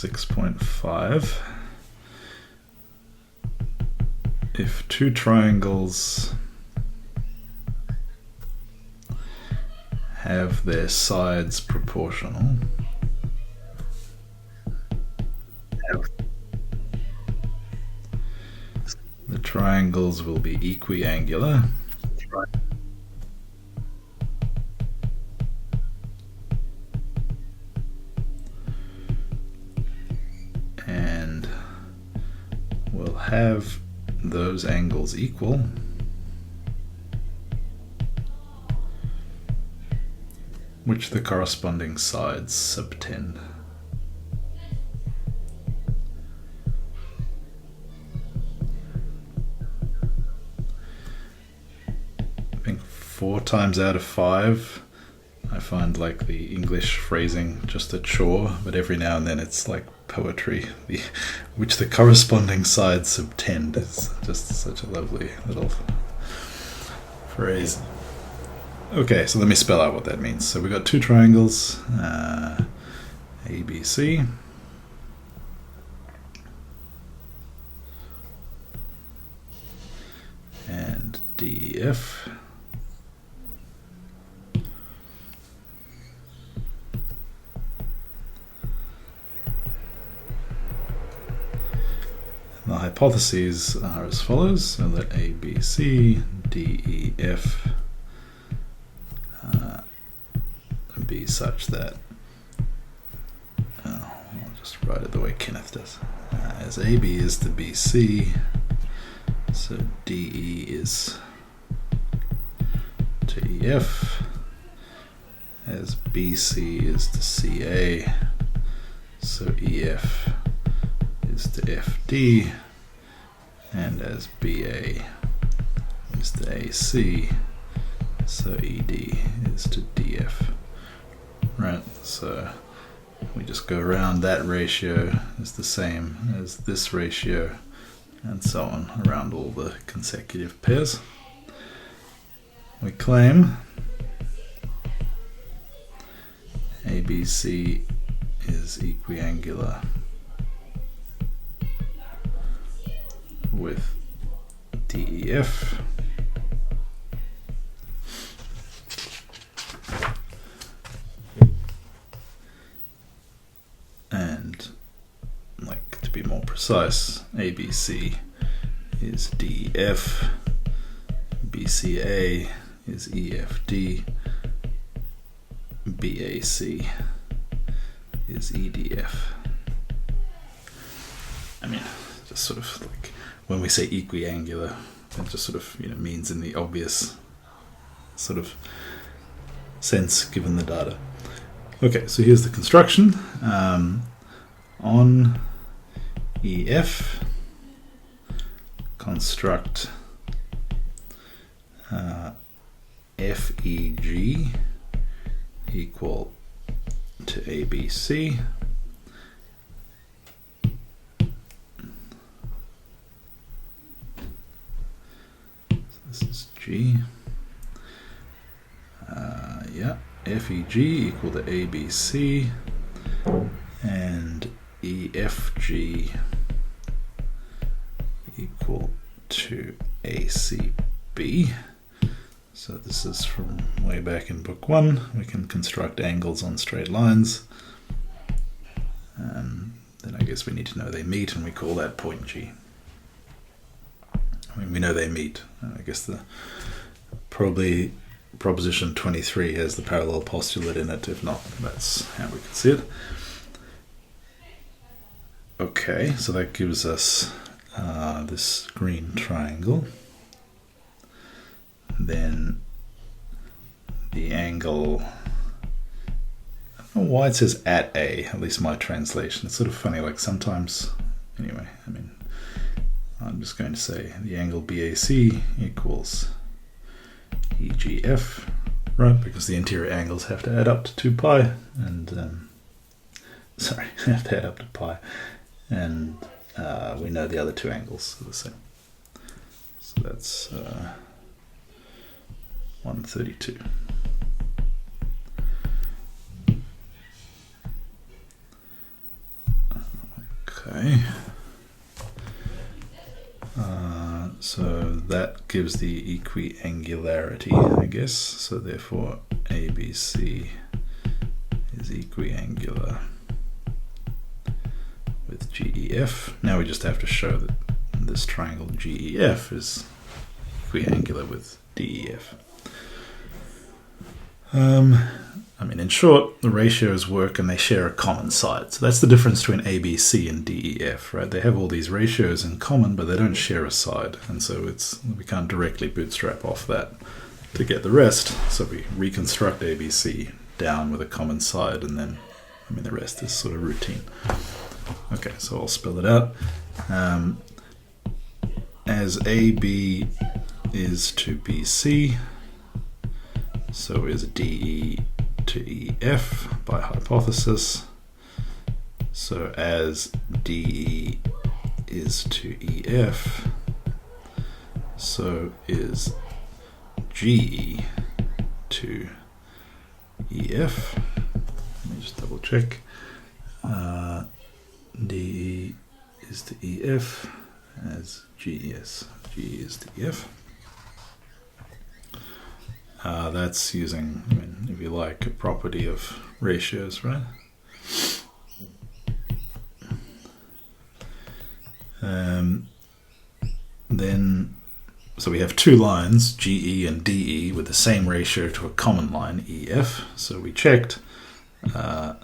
6.5. If two triangles have their sides proportional, the triangles will be equiangular. And we'll have those angles equal, which the corresponding sides subtend. I think 4 times out of 5 I find like the English phrasing just a chore, but every now and then it's like poetry, which the corresponding sides subtend is just such a lovely little phrase. Okay, so let me spell out what that means. So we've got two triangles, ABC, and DEF. The hypotheses are as follows. So let ABC, DEF be such that, I'll just write it the way Kenneth does, as AB is to BC, so DE is to EF, as BC is to CA, so EF is to FD, and as BA is to AC, so ED is to DF. Right, so we just go around that ratio is the same as this ratio, and so on around all the consecutive pairs. We claim ABC is equiangular with DEF, and, like, to be more precise, ABC is DEF, BCA is EFD, BAC is EDF. I mean, just sort of like when we say equiangular, it just sort of, means in the obvious sort of sense given the data. Okay, so here's the construction. On EF, construct FEG equal to ABC. So this is G. FEG equal to ABC, and EFG equal to ACB. So this is from way back in book 1. We can construct angles on straight lines. Then I guess we need to know they meet, and we call that point G. I mean, we know they meet. I guess probably proposition 23 has the parallel postulate in it. If not, that's how we can see it. Okay, so that gives us this green triangle. Then the angle, I don't know why it says at A, at least my translation. It's sort of funny, like sometimes, anyway, I mean, I'm just going to say the angle BAC equals EGF, right, because the interior angles have to add up to 2 pi, and, have to add up to pi, and we know the other two angles are the same. So that's 132. Okay. So that gives the equiangularity, I guess. So therefore, ABC is equiangular with GEF. Now we just have to show that this triangle GEF is equiangular with DEF. I mean, in short, the ratios work and they share a common side. So that's the difference between ABC and DEF, right? They have all these ratios in common, but they don't share a side. And so we can't directly bootstrap off that to get the rest. So we reconstruct ABC down with a common side, and then, I mean, the rest is sort of routine. Okay, so I'll spell it out. As AB is to BC, so is DE to EF by hypothesis. So as DE is to EF, so is GE to EF. Let me just double check. DE is to EF as GES. GE is to EF. That's using, I mean, if you like, a property of ratios, right? Then, so we have two lines, GE and DE, with the same ratio to a common line, EF. So we checked that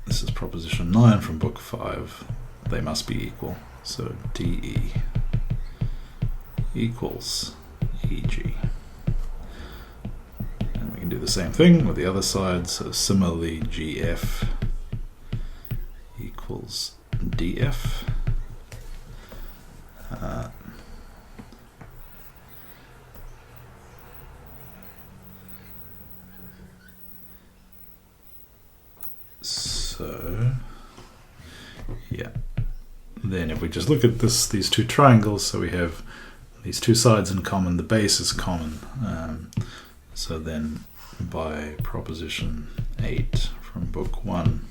this is proposition 9 from book 5. They must be equal. So DE equals EG. And we can do the same thing with the other side. So similarly, GF equals DF. So, yeah. Then if we just look at these two triangles, so we have these two sides in common, the base is common. So then by proposition 8 from book 1,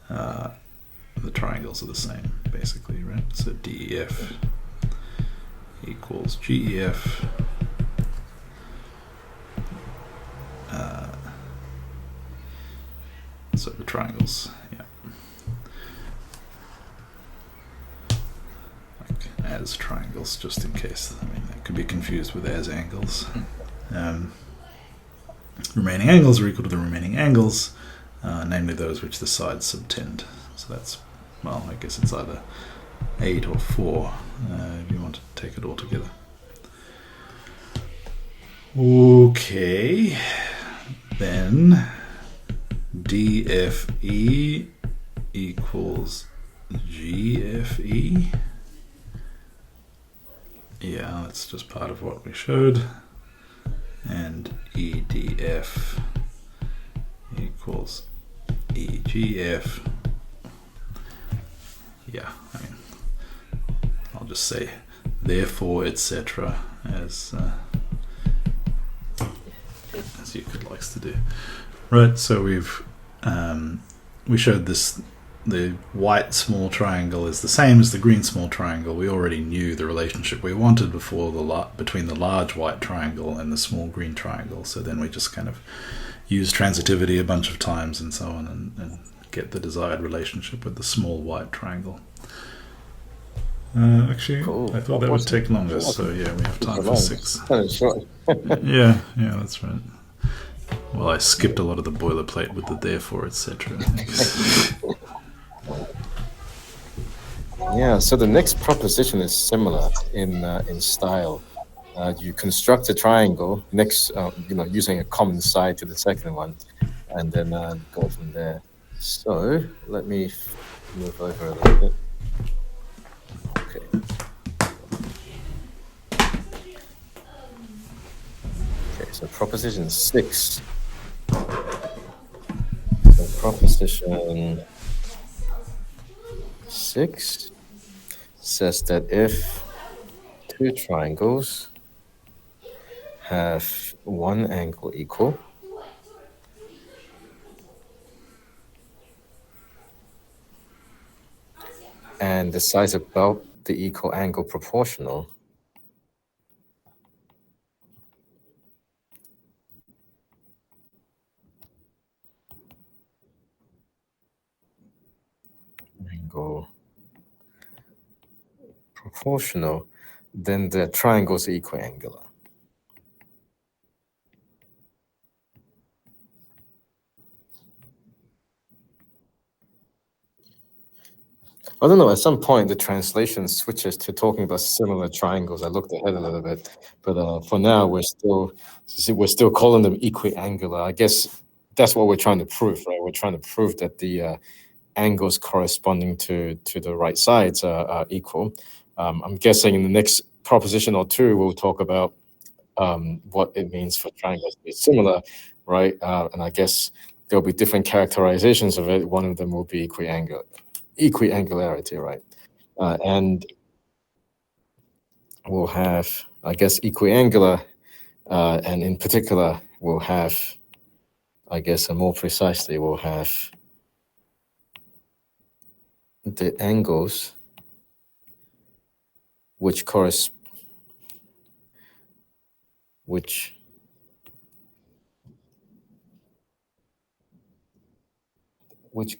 the triangles are the same, basically, right? So DEF equals GEF. So the triangles, yeah. Like as triangles, just in case. I mean, that could be confused with as angles. Remaining angles are equal to the remaining angles, namely those which the sides subtend. So that's, well, I guess it's either 8 or 4 if you want to take it all together. Okay, then DFE equals GFE. Yeah, that's just part of what we showed. And EDF equals EGF. Yeah, I mean, I'll just say therefore, etc. as Euclid likes to do. Right, so we showed this. The white small triangle is the same as the green small triangle. We already knew the relationship we wanted before between the large white triangle and the small green triangle. So then we just kind of use transitivity a bunch of times and so on, and get the desired relationship with the small white triangle. Actually, cool. I thought that would take longer. So yeah, we have time for 6. Yeah, that's right. Well, I skipped a lot of the boilerplate with the therefore, etc. Yeah, so the next proposition is similar in style. You construct a triangle next, using a common side to the second one, and then go from there. So let me move over a little bit. Okay. Okay, so proposition 6. So proposition 6 says that if two triangles have one angle equal, and the sides about the equal angle proportional. Angle proportional, then the triangles are equiangular. I don't know. At some point, the translation switches to talking about similar triangles. I looked ahead a little bit, but for now, we're still calling them equiangular. I guess that's what we're trying to prove, right? We're trying to prove that the angles corresponding to the right sides are equal. I'm guessing in the next proposition or two, we'll talk about what it means for triangles to be similar, right? And I guess there'll be different characterizations of it. One of them will be equiangularity, right? And we'll have, I guess, equiangular, and in particular, we'll have, I guess, and more precisely, we'll have the angles which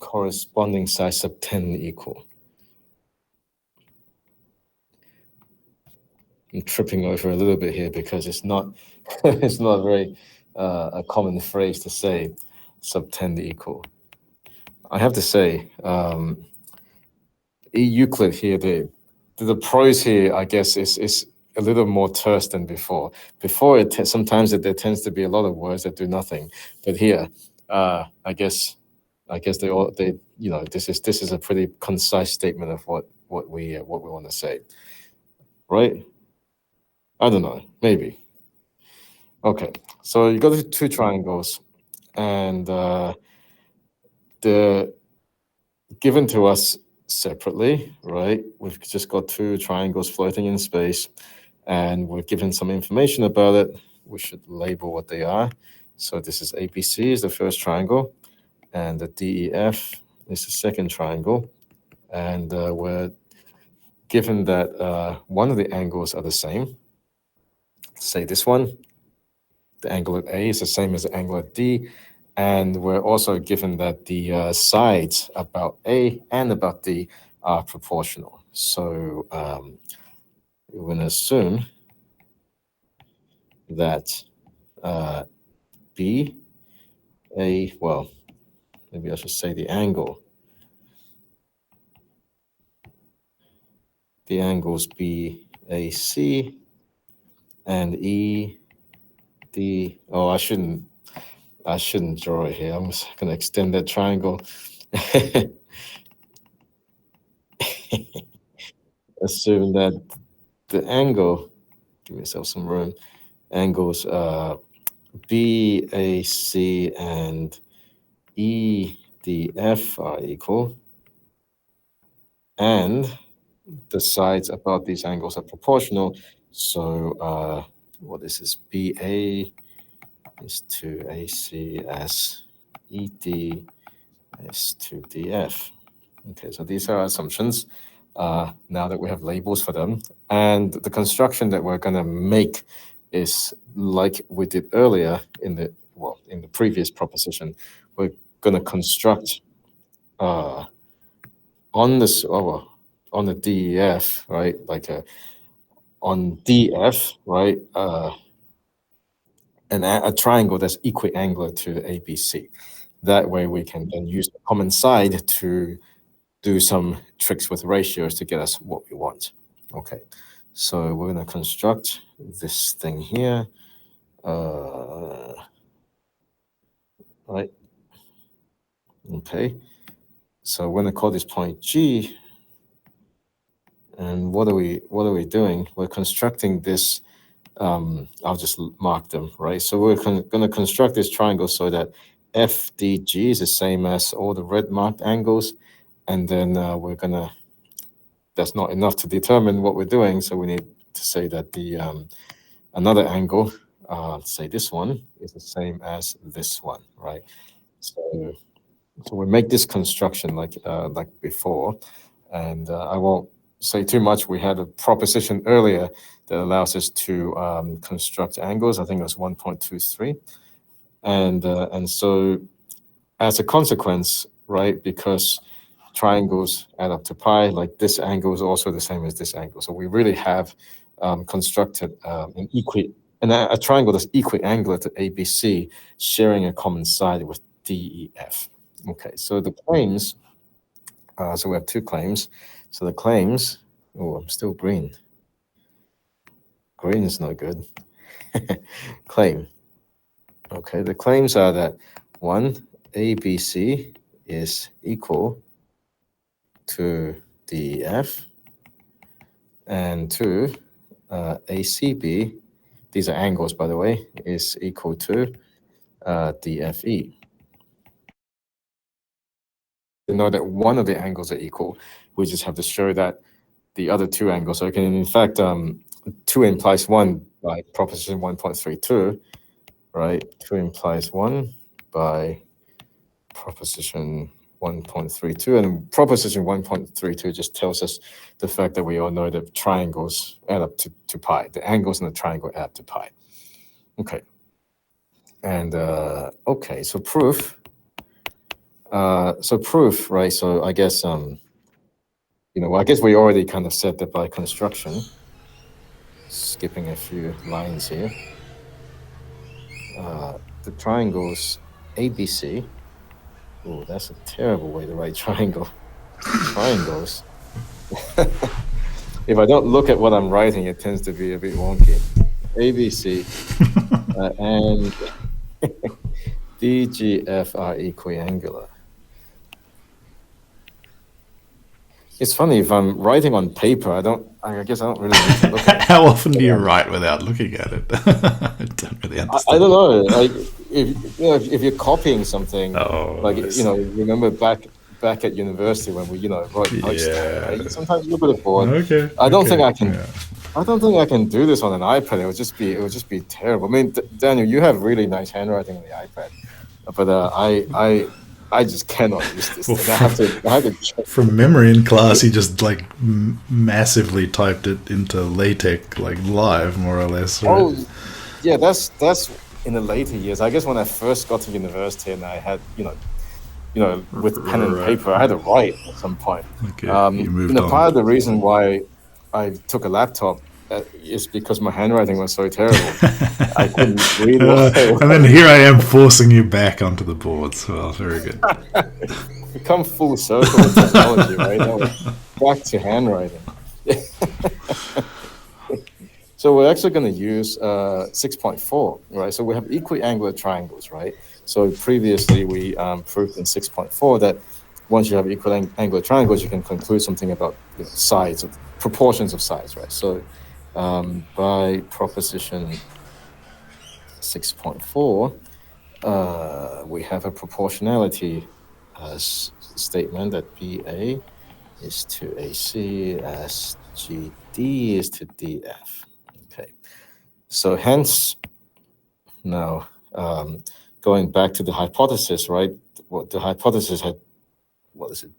corresponding sides sub 10 equal. I'm tripping over a little bit here because it's not it's not very a common phrase to say sub 10 equal. I have to say, Euclid here, the prose here, I guess, is a little more terse than before. Before, sometimes there tends to be a lot of words that do nothing, but here, I guess they this is a pretty concise statement of what we want to say, right? I don't know, maybe. Okay, so you got the two triangles, and they're given to us separately, right? We've just got two triangles floating in space, and we're given some information about it. We should label what they are. So this is ABC is the first triangle, and the DEF is the second triangle. And we're given that one of the angles are the same. Say this one, the angle at A is the same as the angle at D. And we're also given that the sides about A and about D are proportional. So we're going to assume that B, A, well, maybe I should say the angles BAC and ED. Oh, I shouldn't draw it here. I'm just going to extend that triangle. Assume that the angle, give myself some room, angles BAC and EDF are equal, and the sides about these angles are proportional. So what this is, BA is to AC as ED is to DF. Okay, so these are our assumptions. Now that we have labels for them, and the construction that we're going to make is like we did earlier in the previous proposition. We're going to construct on the DEF, right? Like on DF, right? A triangle that's equiangular to ABC. That way we can then use the common side to do some tricks with ratios to get us what we want. Okay, so we're going to construct this thing here. Right. Okay, so we're going to call this point G. And what are we doing? We're constructing this. I'll just mark them, right? So we're going to construct this triangle so that FDG is the same as all the red marked angles, and then that's not enough to determine what we're doing, so we need to say that the another angle, say this one, is the same as this one, right? So we make this construction like before, And I won't say too much. We had a proposition earlier that allows us to construct angles. I think it was 1.23. And so as a consequence, right, because triangles add up to pi, like this angle is also the same as this angle. So we really have constructed a triangle that's equiangular to ABC, sharing a common side with DEF. Okay, so the claims, so we have two claims. So the claims, oh, I'm still green. Green is not good. Claim. Okay, the claims are that one, ABC is equal to DEF, and two, ACB, these are angles by the way, is equal to DFE. To know that one of the angles are equal, we just have to show that the other two angles. So, in fact, 2 implies 1 by proposition 1.32, right? 2 implies 1 by proposition 1.32, and proposition 1.32 just tells us the fact that we all know that triangles add up to pi. The angles in the triangle add up to pi. Okay. And okay, so proof. Right? So I guess I guess we already kind of said that by construction. Skipping a few lines here. The triangles ABC. Oh, that's a terrible way to write triangle. Triangles. If I don't look at what I'm writing, it tends to be a bit wonky. ABC and DGF are equiangular. It's funny, if I'm writing on paper, I guess I don't really need to look at it. How often do you write without looking at it? I don't really understand. I don't know. Like, if you're copying something, remember back at university when we, wrote notes down, right? Sometimes you're a bit bored. Okay. I don't think I can. Yeah. I don't think I can do this on an iPad. It would just be terrible. I mean, Daniel, you have really nice handwriting on the iPad, but I just cannot use this. Well, I have to check. From memory in class, he just massively typed it into LaTeX live, more or less. Right? Oh, yeah, that's in the later years. I guess when I first got to university and I had with pen and paper, I had to write at some point. Okay, you moved on. Part of the reason why I took a laptop is because my handwriting was so terrible. I couldn't read it. And then here I am forcing you back onto the boards. Well, very good. We come full circle with technology, right? Now we're back to handwriting. So we're actually going to use 6.4, right? So we have equiangular triangles, right? So previously we proved in 6.4 that once you have equiangular triangles, you can conclude something about sides, of proportions of sides, right? So by proposition 6.4, we have a proportionality statement that BA is to AC as GD is to DF. Okay, so hence now going back to the hypothesis, right? What the hypothesis had, what is it?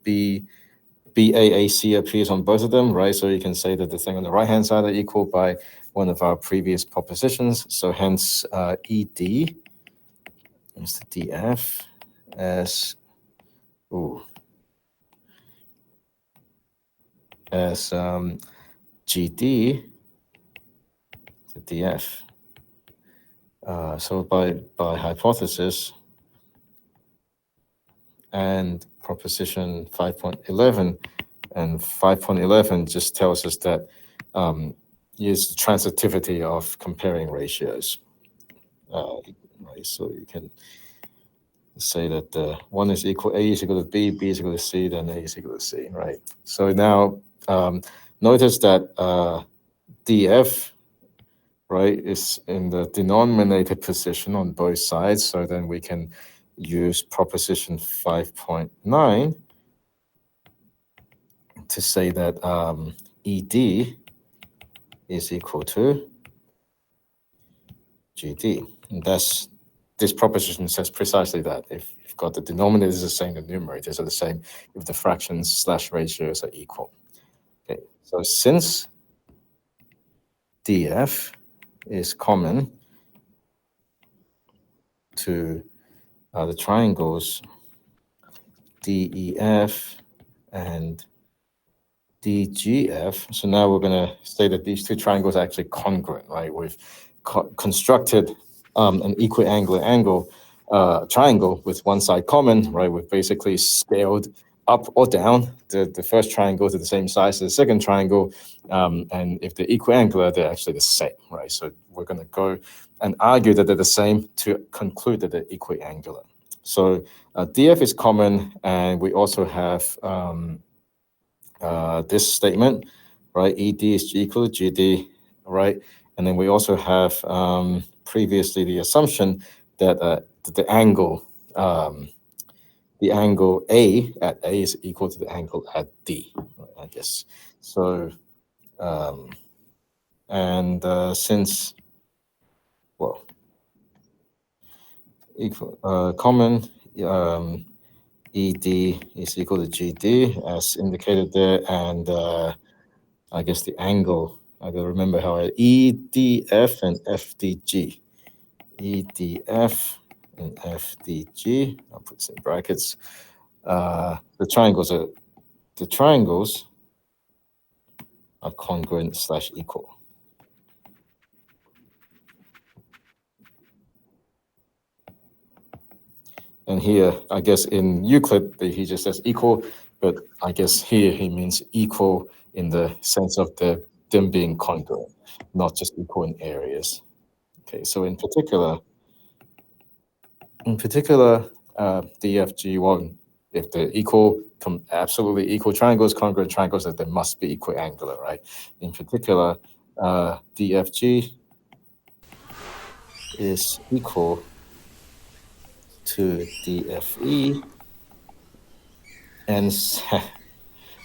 BAAC appears on both of them, right? So you can say that the thing on the right-hand side are equal by one of our previous propositions. So hence ED is to DF as GD to DF. So by hypothesis and proposition 5.11, and 5.11 just tells us that use the transitivity of comparing ratios. Right, so you can say that one is equal, A is equal to B, B is equal to C, then A is equal to C, right? So now notice that DF, right, is in the denominator position on both sides, so then we can use proposition 5.9 to say that ED is equal to GD. And this proposition says precisely that. If got the denominators is the same, the numerators are the same if the fractions / ratios are equal. Okay, so since df is common to the triangles DEF and DGF, so now we're going to say that these two triangles are actually congruent, right? We've constructed an equiangular triangle with one side common, right? We've basically scaled up or down the first triangle to the same size as the second triangle, and if they're equiangular, they're actually the same, right? So we're going to go and argue that they're the same to conclude that they're equiangular. So DF is common, and we also have this statement, right? ED is equal to GD, right? And then we also have previously the assumption that the angle A at A is equal to the angle at D, right, I guess. So, since, well, common, ED is equal to GD as indicated there, and I guess the angle, I gotta remember how EDF and FDG. EDF and FDG, I'll put this in brackets. The triangles are congruent / equal. And here, I guess in Euclid, he just says equal, but I guess here he means equal in the sense of them being congruent, not just equal in areas. Okay, so in particular, DFG1, if they're equal, absolutely equal triangles, congruent triangles, that they must be equiangular, right? In particular, DFG is equal to DFE, and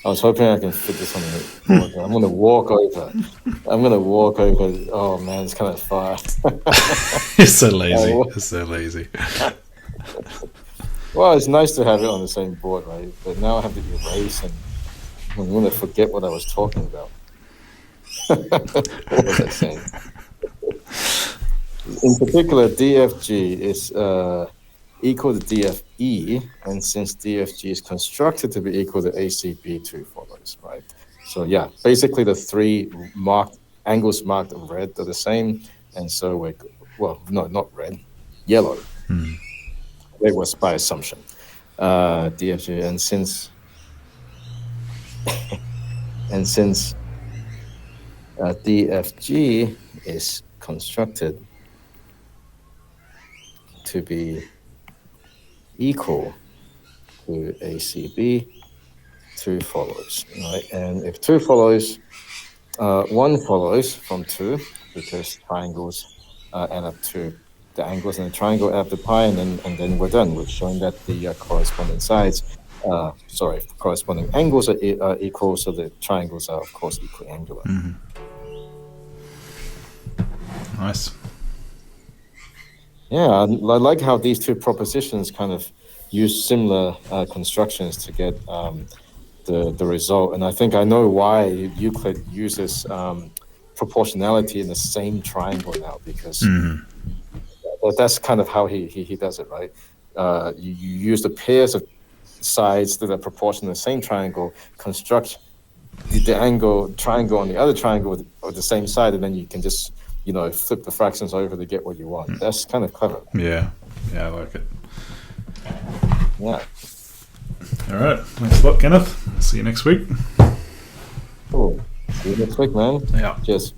I was hoping I can fit this on the board. I'm going to walk over. Oh man, it's kind of far. You're so lazy. You're so lazy. Well, it's nice to have it on the same board, right? But now I have to erase, and I'm going to forget what I was talking about. What was I saying? In particular, DFG is equal to DFE, and since DFG is constructed to be equal to ACB2 follows, right? So yeah, basically the three angles marked in red are the same, and so not red, yellow. It was by assumption. DFG, and since DFG is constructed to be equal to ACB, 2 follows, right? And if 2 follows, 1 follows from 2, because triangles add up to the angles in the triangle add up to pi, and then we're done. We've shown that the corresponding angles are equal, so the triangles are of course equiangular. Nice. Yeah, I like how these two propositions kind of use similar constructions to get the result. And I think I know why Euclid uses proportionality in the same triangle now, because that's kind of how he does it, right? You use the pairs of sides that are proportional in the same triangle, construct the triangle on the other triangle with the same side, and then you can just flip the fractions over to get what you want. That's kind of clever. Yeah, I like it. Yeah. All right. Thanks a lot, Kenneth. See you next week. Cool. See you next week, man. Yeah. Cheers.